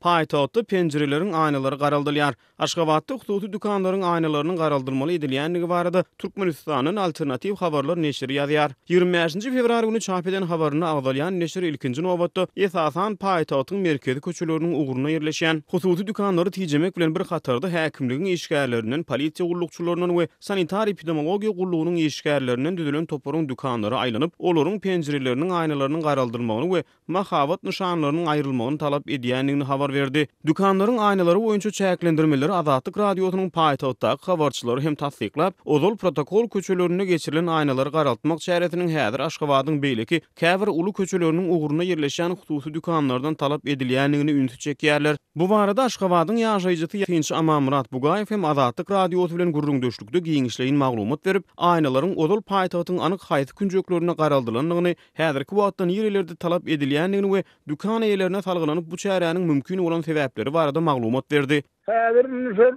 Paýtagtda penjirelerin aýnalary garaldylýar. Aşgabatda hususy dükanlaryň aýnalarynyň garaldylmaly edilýänligi barada Türkmenistanyň Alternativ Habarlar neşri ýazýar. 25-nji fevral güni çap eden habaryny agdalýan neşir ilkinji nowatda esasan paýtagtyň merkezi köçeleriniň ugruna ýerleşýän hususy dükanlary tijemek bilen bir hatarda häkimligiň işgärlerinden, polisiýa gullukçylarynyň we sanitar epidemiologiýa gullugynyň işgärlerinden düzülen toparyň dükanlary aýlanyp, olaryň penjireleriniň aýnalarynyň garaldylmagyny we mahawat nyşanlarynyň aýrylmagyny talap edýänligini habar berdi. Dükanlaryň aýnalary boýunça çäklendirmeleri Azatlyk radiosynyň paýtagtdaky habarçylary hem tasdiklap, ozal protokol köçelerine geçirilen aýnalary garaltmak çäretiniň häzir Aşgabatyň beýleki käbir ulu köçeleriniň ugruna ýerleşýän hususy dükanlardan talap edilýänligini ünsü çekýärler. Bu barada Aşgabatyň ýaşaýjysy Tinç Amamurat Bugaýew hem Azatlyk radiosy bilen gurrundaşlykda giňişleýin maglumat berip, aýnalaryň ozal paýtagtyň anyk haýsy künjeklerine garaldylanlygyny, häzirki wagtdan ýerlerde talap edilýänligini we dükan eýlerine salgylanyp bu çäreniň mümkin bolan sebäpleri barada maglumat berdi. Häzir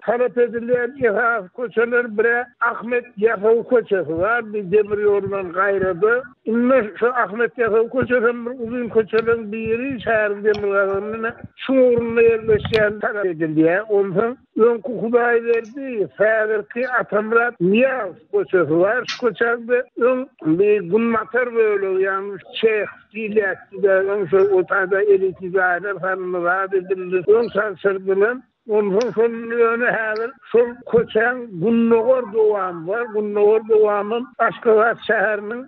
talap edilýän ýa köçeler bire Ahmet Ýasow köçesi var, bir demir ýoldan gaýrada. Inne şu Ahmet Ýasow köçesiň bir uzun köçelerin biri şäher demir ýolundan şu urunda ýerleşýän talap edilýär. Ondan öňkü Hudaý berdi, häzirki Atamrat Niyaz köçesi var. Şu köçede bir gunmatar bölegi, ýani Şeyh Dilekçide, şu otada elitizaylar hanımlar edildi. Sansırdılan onun sonunu häzir şol köçäň Gunnogor dowam var. Gunnogor dowamyň Aşgabat şäheriniň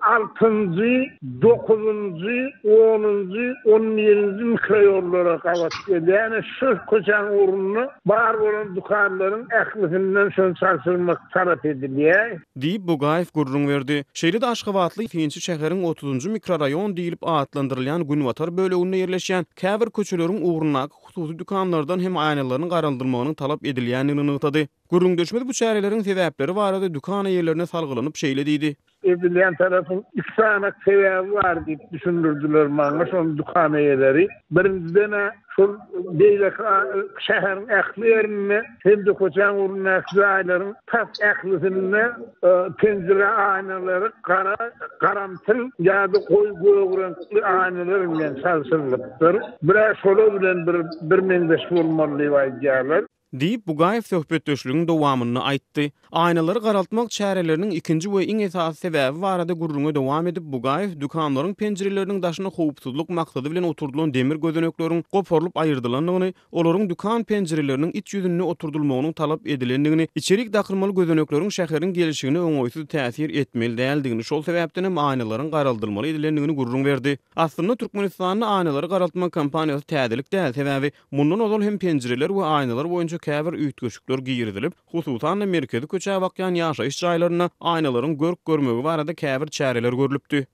6-njy, 9-njy, 10-njy, 17-nji mikroýollara gabat edýän şu köçäň uruny bar bolan dükanlaryň ählisinden şol sarsylmak talap edilýär. Diýip Bugaýew gurrun berdi. Şeýle-de Aşgabatly Finçi şäheriň 30-njy mikroraýon diýilip adlandyrylýan Günwatar böleginde ýerleşýän käbir köçeleriň ugruna hususy dükanlardan hem aýnalarynyň garaldylmagyny talap edilýänligini ýytady. Gurrundaşmady bu çäreleriň sebäpleri barada dükan eýlerine salgylanyp şeýle diýdi. Edilýän tarapyň iki sanak sebäbi bar diýip düşündirdiler maňa şol dükan eýleri. Birinciden şol beýlek şäheriň ählilerine hem de köçäň uruny ählilaryň tas ählisine penjire aýnalary garantyl ýa-da goý göwrenkli aýnalar bilen salsylypdyr. Biraz şola bilen bir mendeş bolmaly diýýärler. Diýip Bugaýew söhbetdeşliginiň dowamyny aýtdy. Aýnalary garaltmak çäreleriniň ikinji we iň esasy sebäbi barada gurrunga dowam edip Bugaýew dükanlaryň penjireleriniň daşyna howpsuzlyk maksady bilen oturdulan demir gözenekleriň goparylyp aýyrdylanlygyny, olaryň dükan penjireleriniň iç ýüzüne oturdulmagyny talap edilendigini, içerik dakyrmaly gözenekleriň şäheriň gelişigine öňoýsuz täsir etmeli däldigini, şol sebäpden hem aýnalaryň garaldylmaly edilendigini gurrun berdi. Aslynda Türkmenistanyň aýnalary garaltmak kampaniýasy täzelik däl sebäbi mundan ozal hem penjireler we aýnalar boýunça käbir üýtgeçikler giýirilip, hususan merkezi köçä bakýan ýaşaýyş jaýlaryna aýnalaryň görk görmegi barada käbir çäreler görülipdi.